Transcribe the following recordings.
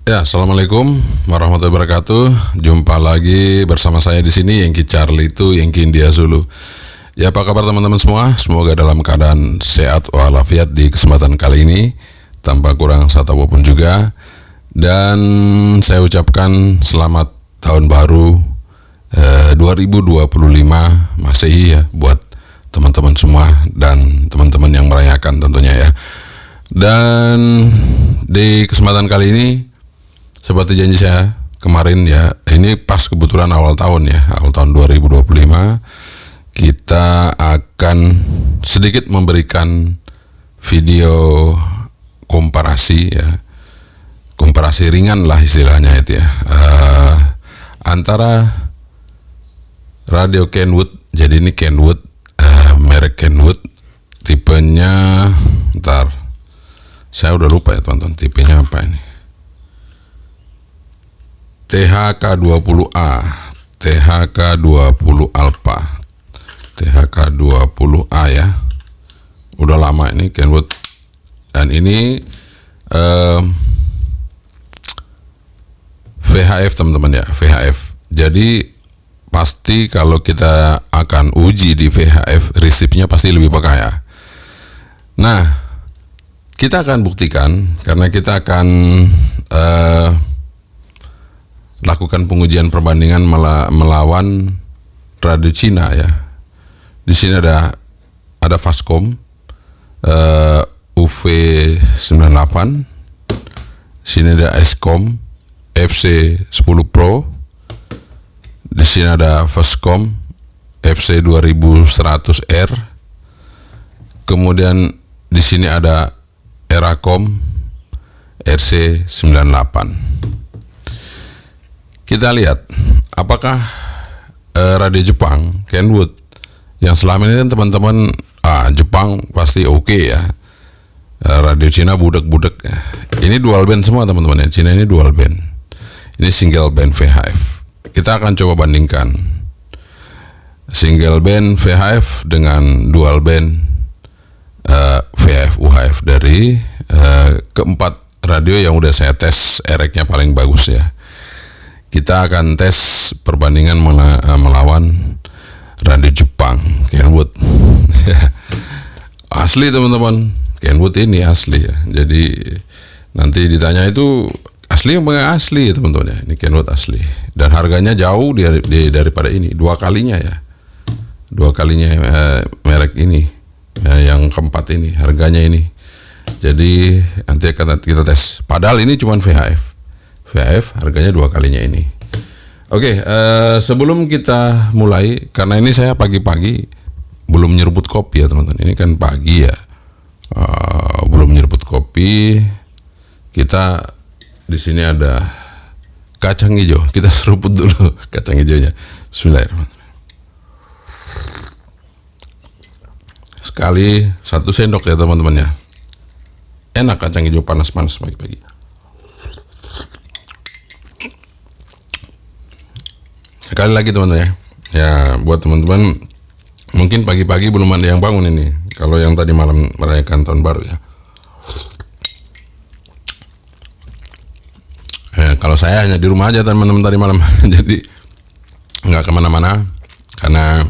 Ya, assalamualaikum warahmatullahi wabarakatuh. Jumpa lagi bersama saya di sini, Yengki Charlie itu Yengki India Zulu. Ya, apa kabar teman-teman semua? Semoga dalam keadaan sehat walafiat di kesempatan kali ini, tanpa kurang satu apapun juga. Dan saya ucapkan selamat tahun baru 2025 Masehi ya buat teman-teman semua dan teman-teman yang merayakan tentunya ya. Dan di kesempatan kali ini, seperti janji saya kemarin ya, ini pas kebetulan awal tahun ya, awal tahun 2025, kita akan sedikit memberikan video komparasi ya, komparasi ringan lah istilahnya itu ya, antara radio Kenwood. Jadi ini Kenwood, merek Kenwood, tipenya, ntar saya udah lupa ya teman-teman, tipenya apa ini, THK20A, THK20 Alpha, THK20A ya. Udah lama ini Kenwood. Dan ini VHF teman-teman ya, VHF. Jadi pasti kalau kita akan uji di VHF, resipnya pasti lebih peka ya. Nah, kita akan buktikan karena kita akan lakukan pengujian perbandingan melawan radio Cina ya. Di sini ada Fastcom UV98. Sini ada Escom FC10 Pro. Di sini ada Fastcom FC2100R. Kemudian di sini ada Eracom RC98. Kita lihat apakah radio Jepang Kenwood yang selama ini kan teman-teman Jepang pasti oke ya, radio Cina budek-budek ya. Ini dual band semua teman-teman ya. Cina ini dual band, ini single band VHF. Kita akan coba bandingkan single band VHF dengan dual band VHF UHF dari keempat radio yang udah saya tes ereknya paling bagus ya. Kita akan tes perbandingan melawan radio Jepang Kenwood. Asli teman-teman, Kenwood ini asli ya. Jadi nanti ditanya itu asli yang asli ya teman-teman ya. Ini Kenwood asli dan harganya jauh daripada ini, dua kalinya ya. Dua kalinya merek ini yang keempat ini, harganya ini. Jadi nanti akan kita tes. Padahal ini cuma VHF harganya dua kalinya ini. Oke, sebelum kita mulai, karena ini saya pagi-pagi belum nyerbut kopi ya teman-teman. Ini kan pagi ya, belum nyerbut kopi. Kita di sini ada kacang hijau. Kita seruput dulu kacang hijaunya. Bismillahirrahmanirrahim. Sekali 1 sendok ya teman-teman ya. Enak kacang hijau panas-panas pagi-pagi. Sekali lagi teman-teman ya. Ya buat teman-teman mungkin pagi-pagi belum ada yang bangun ini. Kalau yang tadi malam merayakan tahun baru ya. Kalau saya hanya di rumah aja teman-teman tadi malam. Jadi nggak kemana-mana. Karena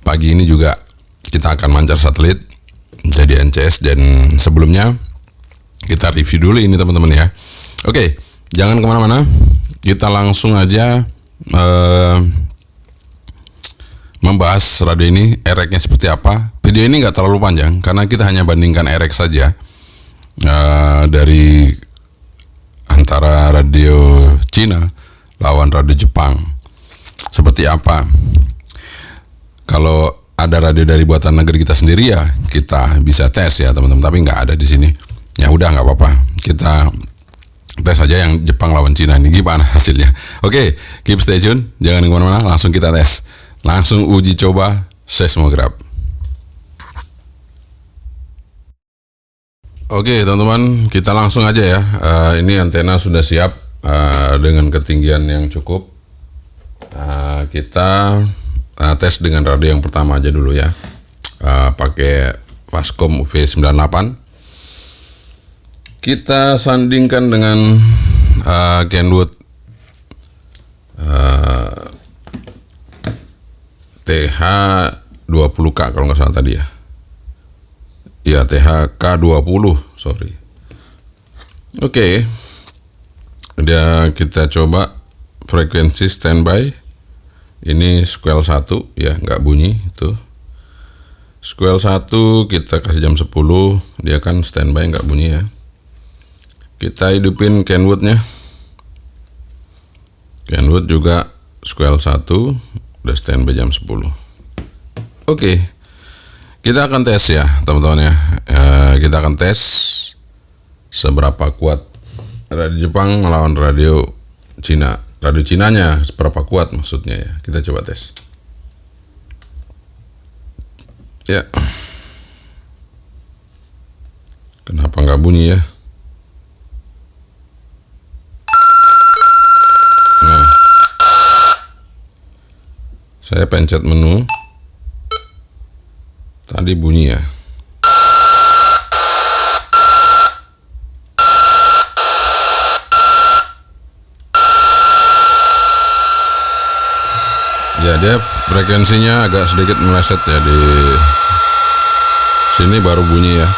pagi ini juga kita akan mancar satelit jadi NCS, dan sebelumnya kita review dulu ini teman-teman ya. Oke, jangan kemana-mana. Kita langsung aja membahas radio ini, ereknya seperti apa. Video ini nggak terlalu panjang karena kita hanya bandingkan erek saja dari antara radio Cina lawan radio Jepang. Seperti apa? Kalau ada radio dari buatan negeri kita sendiri ya kita bisa tes ya teman-teman. Tapi nggak ada di sini. Ya udah nggak apa-apa. Kita tes aja yang Jepang lawan Cina ini gimana hasilnya. Oke, keep stay tune, jangan kemana-mana, langsung kita tes, langsung uji coba seismograf. Oke teman-teman, kita langsung aja ya. Ini antena sudah siap dengan ketinggian yang cukup. Kita tes dengan radio yang pertama aja dulu ya, pakai Fastcom UV98. Kita sandingkan dengan Kenwood TH20K kalau nggak salah tadi ya. Ya, TH-K20, sorry. Oke. Dia kita coba frekuensi standby. Ini square 1 ya, nggak bunyi itu. Square 1 kita kasih jam 10, dia kan standby nggak bunyi ya. Kita hidupin Kenwoodnya. Kenwood juga square 1 udah standby jam 10. Oke. Kita akan tes ya teman-teman ya. Kita akan tes seberapa kuat radio Jepang melawan radio Cina. Radio Cinanya seberapa kuat maksudnya ya. Kita coba tes. Ya. Kenapa nggak bunyi ya? Nah. Saya pencet menu. Tadi bunyi ya. Ya, dia frekuensinya agak sedikit meleset ya, di sini baru bunyi ya.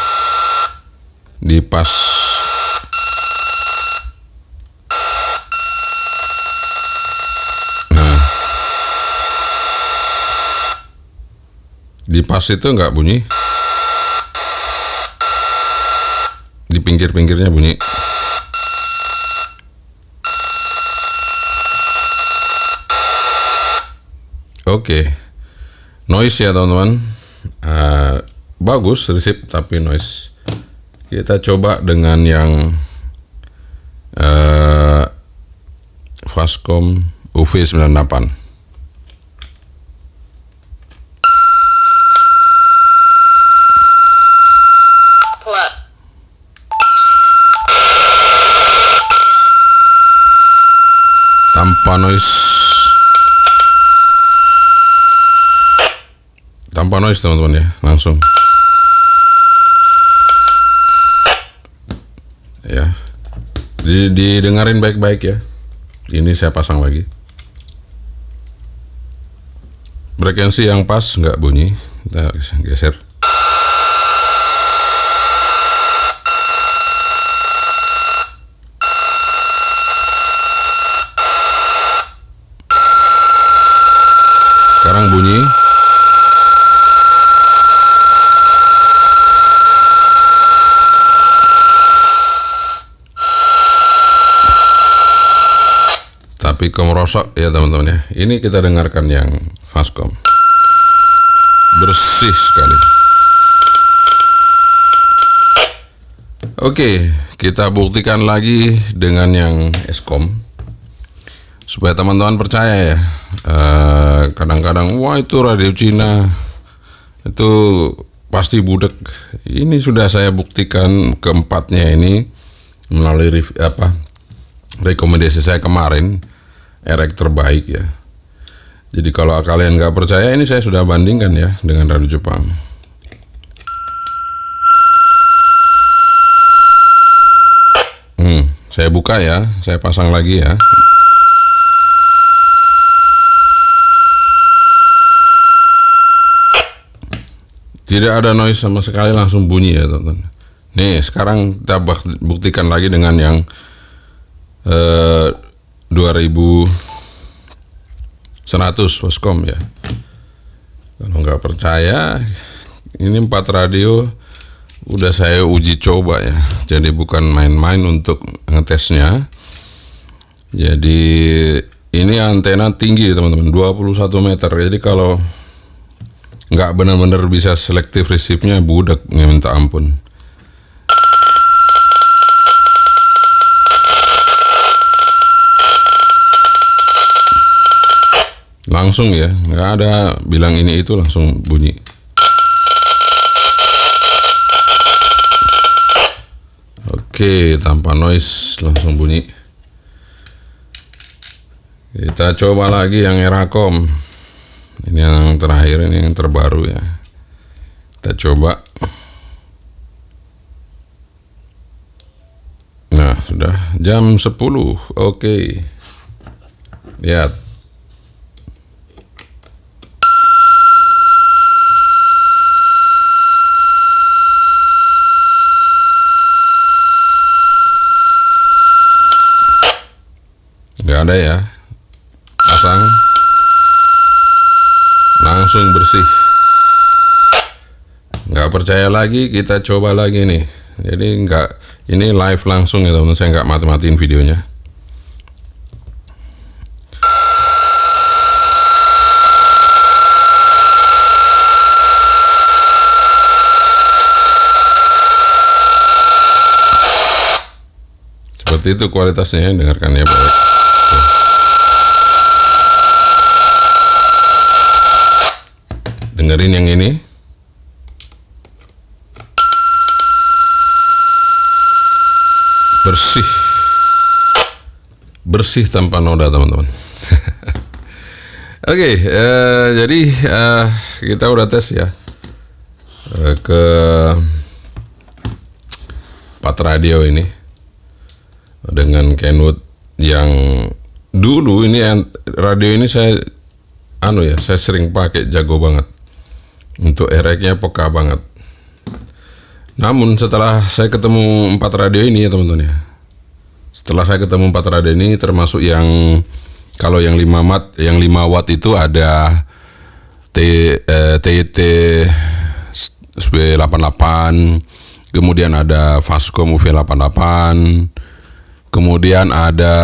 Di pas di pas itu nggak bunyi, di pinggir-pinggirnya bunyi. Oke. Noise ya teman-teman, bagus resip tapi noise. Kita coba dengan yang Fastcom UV98. Tanpa noise teman-teman ya, langsung ya, didengarin baik-baik ya. Ini saya pasang lagi frekuensi yang pas, nggak bunyi. Kita geser. Sekarang bunyi. Tapi kemerosok ya teman-teman ya. Ini kita dengarkan yang Fastcom. Bersih sekali. Oke, kita buktikan lagi dengan yang Escom supaya teman-teman percaya ya. Kadang-kadang wah itu radio Cina itu pasti budek. Ini sudah saya buktikan keempatnya ini melalui rekomendasi saya kemarin, erek terbaik ya. Jadi kalau kalian nggak percaya, ini saya sudah bandingkan ya dengan radio Jepang. Saya buka ya, saya pasang lagi ya. Tidak ada noise sama sekali, langsung bunyi ya teman-teman. Nih sekarang kita buktikan lagi dengan yang 2100 Fastcom ya. Kalau nggak percaya, ini 4 radio udah saya uji coba ya. Jadi bukan main-main untuk ngetesnya. Jadi ini antena tinggi teman-teman, 21 meter. Jadi kalau nggak benar-benar bisa selektif resipnya, budak nih minta ampun. Langsung ya, nggak ada bilang ini itu, langsung bunyi. Oke, tanpa noise langsung bunyi. Kita coba lagi yang Eracom. Ini yang terakhir, ini yang terbaru ya. Kita coba. Nah, sudah jam 10. Oke. Lihat. Nggak ada ya. Pasang. Langsung bersih. Nggak percaya lagi, kita coba lagi nih. Jadi ini live langsung ya teman-teman, saya nggak mati-matiin videonya. Seperti itu kualitasnya, dengarkan ya baik. Dengerin yang ini. Bersih tanpa noda teman-teman. Oke, jadi kita udah tes ya ke 4 radio ini dengan Kenwood yang dulu ini. Radio ini saya sering pakai, jago banget untuk RX-nya, peka banget. Namun setelah saya ketemu 4 radio ini ya teman-teman ya, setelah saya ketemu 4 radio ini, termasuk yang kalau yang 5 watt itu ada TT SB88, kemudian ada Fastcom UV88, kemudian ada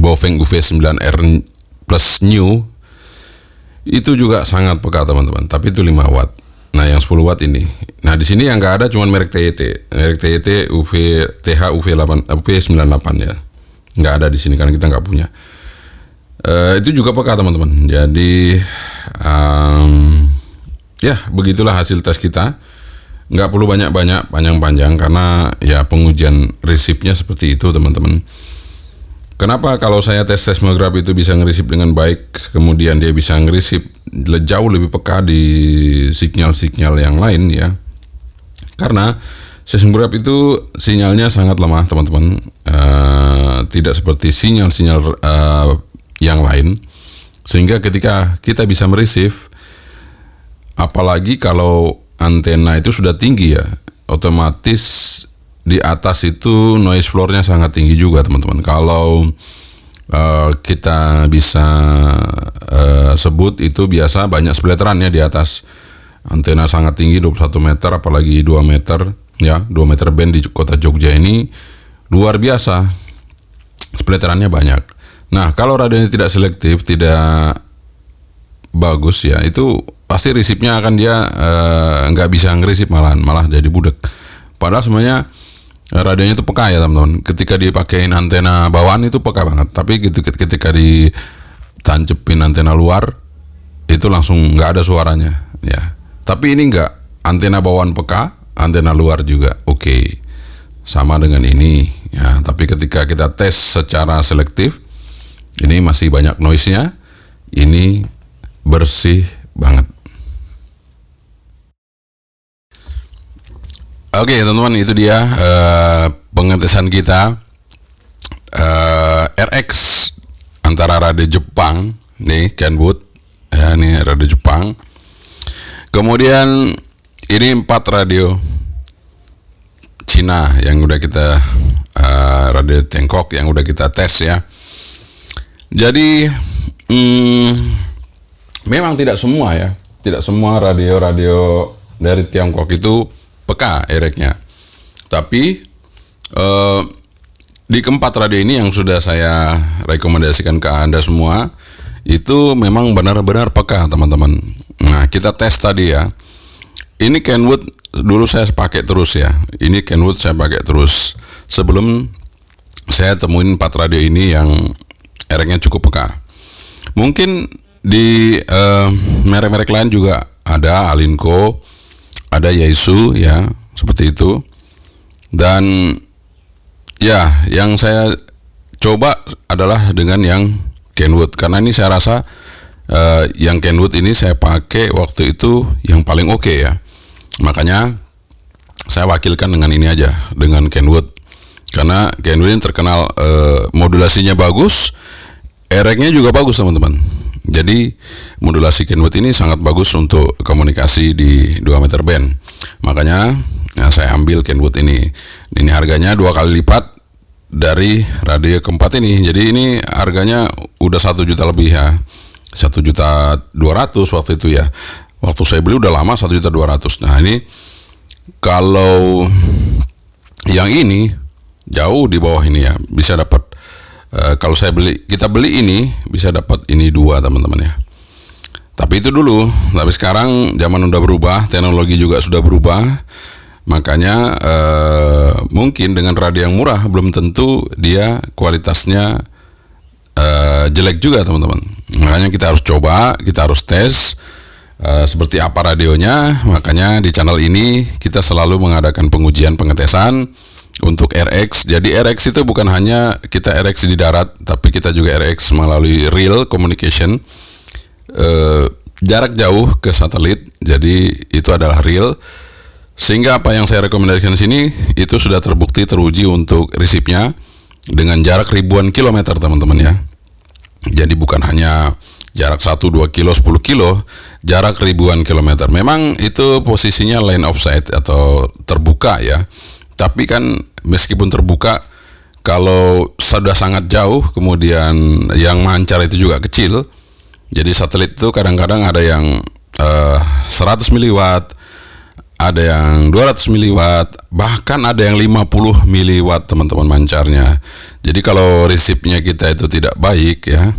Bofeng UV9R plus new, itu juga sangat peka teman-teman, tapi itu 5 watt. Nah, yang 10 watt ini. Nah, di sini yang nggak ada cuma merek TET. Merek TET TH UV98 ya. Nggak ada di sini karena kita nggak punya. Itu juga peka teman-teman. Jadi ya begitulah hasil tes kita. Nggak perlu banyak-banyak, panjang-panjang, karena ya pengujian resipnya seperti itu teman-teman. Kenapa kalau saya tes seismograf itu bisa ngerisip dengan baik, kemudian dia bisa ngerisip jauh lebih peka di sinyal-sinyal yang lain ya? Karena seismograf itu sinyalnya sangat lemah teman-teman, tidak seperti sinyal-sinyal yang lain, sehingga ketika kita bisa merisip, apalagi kalau antena itu sudah tinggi ya, otomatis di atas itu noise floor-nya sangat tinggi juga teman-teman. Kalau kita bisa sebut itu biasa banyak splaterannya di atas. Antena sangat tinggi 21 meter, apalagi 2 meter ya, 2 meter band di kota Jogja ini luar biasa, splaterannya banyak. Nah, kalau radionya tidak selektif, tidak bagus ya, itu pasti risipnya akan dia nggak bisa ngerisip, malah jadi budek. Padahal semuanya radionya itu peka ya teman-teman. Ketika dipakein antena bawaan itu peka banget, tapi ketika ditancepin antena luar itu langsung nggak ada suaranya ya. Tapi ini enggak, antena bawaan peka, antena luar juga oke. Sama dengan ini ya, tapi ketika kita tes secara selektif, ini masih banyak noise-nya, ini bersih banget. Oke teman-teman, itu dia pengetesan kita RX antara radio Jepang nih, Kenwood ya, ini radio Jepang. Kemudian ini 4 radio Cina yang udah kita radio Tiongkok yang udah kita tes ya. Jadi memang tidak semua radio dari Tiongkok itu peka RX-nya. Tapi di keempat radio ini yang sudah saya rekomendasikan ke Anda semua, itu memang benar-benar peka teman-teman. Nah, kita tes tadi ya. Ini Kenwood dulu saya pakai terus ya. Ini Kenwood saya pakai terus sebelum saya temuin 4 radio ini yang RX-nya cukup peka. Mungkin di merek-merek lain juga ada, Alinco, ada Yaesu ya, seperti itu. Dan ya, yang saya coba adalah dengan yang Kenwood, karena ini saya rasa yang Kenwood ini saya pakai waktu itu yang paling oke ya. Makanya saya wakilkan dengan ini aja, dengan Kenwood. Karena Kenwood ini terkenal modulasinya bagus, erek-nya juga bagus teman-teman. Jadi modulasi Kenwood ini sangat bagus untuk komunikasi di 2 meter band. Makanya saya ambil Kenwood ini. Ini harganya 2 kali lipat dari radio keempat ini. Jadi ini harganya udah 1 juta lebih ya. 1.200.000 waktu itu ya. Waktu saya beli udah lama 1.200.000. Nah ini kalau yang ini jauh di bawah ini ya, bisa dapat kalau kita beli ini bisa dapat ini 2 teman-teman ya. Tapi itu dulu. Tapi sekarang zaman udah berubah, teknologi juga sudah berubah. Makanya mungkin dengan radio yang murah belum tentu dia kualitasnya jelek juga teman-teman. Makanya kita harus coba, kita harus tes seperti apa radionya. Makanya di channel ini kita selalu mengadakan pengujian pengetesan untuk RX. Jadi RX itu bukan hanya kita RX di darat, tapi kita juga RX melalui real communication, jarak jauh ke satelit. Jadi itu adalah real. Sehingga apa yang saya rekomendasikan di sini itu sudah terbukti teruji untuk resipnya dengan jarak ribuan kilometer teman-teman ya. Jadi bukan hanya jarak 1, 2 kilo, 10 kilo, jarak ribuan kilometer. Memang itu posisinya line of sight atau terbuka ya. Tapi kan meskipun terbuka, kalau sudah sangat jauh, kemudian yang mancar itu juga kecil. Jadi satelit itu kadang-kadang ada yang 100 miliwatt, ada yang 200 miliwatt, bahkan ada yang 50 miliwatt teman-teman mancarnya. Jadi kalau resipnya kita itu tidak baik ya,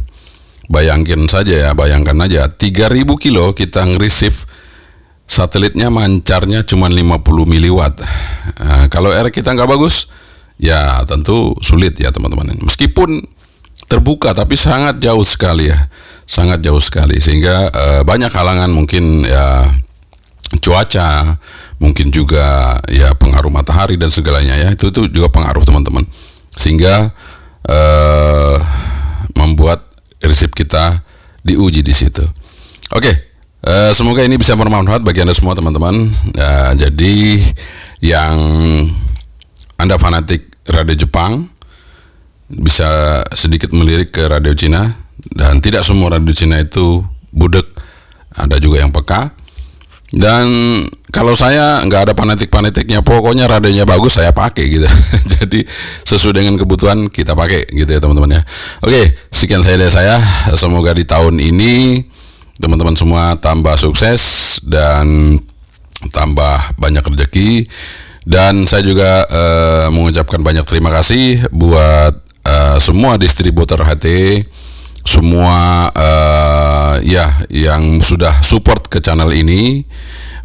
bayangkan aja 3000 kilo kita ngeresip, satelitnya mancarnya cuma 50 miliwatt. Nah, kalau RX kita nggak bagus, ya tentu sulit ya teman-teman. Meskipun terbuka tapi sangat jauh sekali ya, sangat jauh sekali. Sehingga banyak halangan, mungkin ya cuaca, mungkin juga ya pengaruh matahari dan segalanya ya, itu juga pengaruh teman-teman. Sehingga membuat resip kita diuji di situ. Oke. Semoga ini bisa bermanfaat bagi Anda semua teman-teman. Jadi yang Anda fanatik radio Jepang bisa sedikit melirik ke radio Cina, dan tidak semua radio Cina itu budek, ada juga yang peka. Dan kalau saya nggak ada fanatik-fanatiknya, pokoknya radionya bagus saya pakai gitu. Jadi sesuai dengan kebutuhan kita pakai gitu ya teman-teman ya. Oke, sekian dari saya. Semoga di tahun ini teman-teman semua tambah sukses dan tambah banyak rezeki. Dan saya juga mengucapkan banyak terima kasih buat semua distributor HT, semua yang sudah support ke channel ini.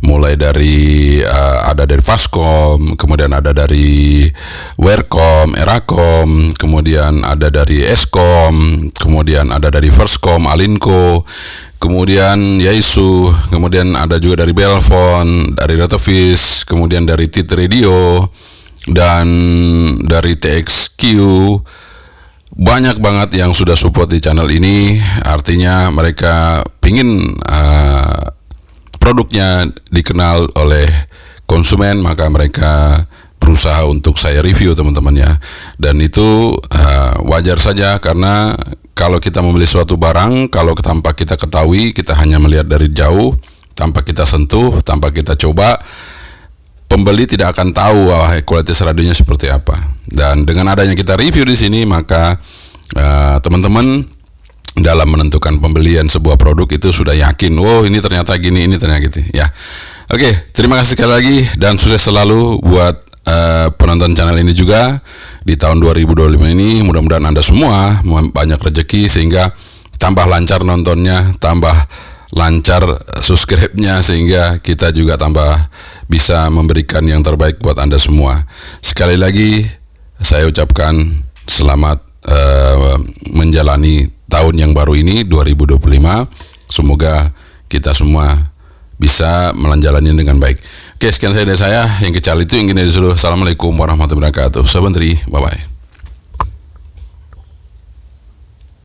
Mulai dari ada dari Fastcom, kemudian ada dari Wercom, Eracom, kemudian ada dari Escom, kemudian ada dari Firstcom, Alinco, kemudian Yaisu, kemudian ada juga dari Belfon, dari Retovis, kemudian dari TIT Radio, dan dari TXQ. Banyak banget yang sudah support di channel ini. Artinya mereka pingin produknya dikenal oleh konsumen, maka mereka berusaha untuk saya review teman-teman ya. Dan itu wajar saja, karena kalau kita membeli suatu barang, kalau tanpa kita ketahui, kita hanya melihat dari jauh, tanpa kita sentuh, tanpa kita coba, pembeli tidak akan tahu kualitas radionya seperti apa. Dan dengan adanya kita review di sini, maka teman-teman dalam menentukan pembelian sebuah produk itu sudah yakin, ini ternyata gini, ini ternyata gitu ya. Oke, terima kasih sekali lagi dan sukses selalu buat penonton channel ini juga di tahun 2025 ini. Mudah-mudahan Anda semua banyak rezeki sehingga tambah lancar nontonnya, tambah lancar subscribe-nya, sehingga kita juga tambah bisa memberikan yang terbaik buat Anda semua. Sekali lagi saya ucapkan selamat menjalani tahun yang baru ini 2025. Semoga kita semua bisa menjalani dengan baik. Oke, sekian dari saya. Yang kecal itu yang gini disuruh. Assalamualaikum warahmatullahi wabarakatuh. Bye bye.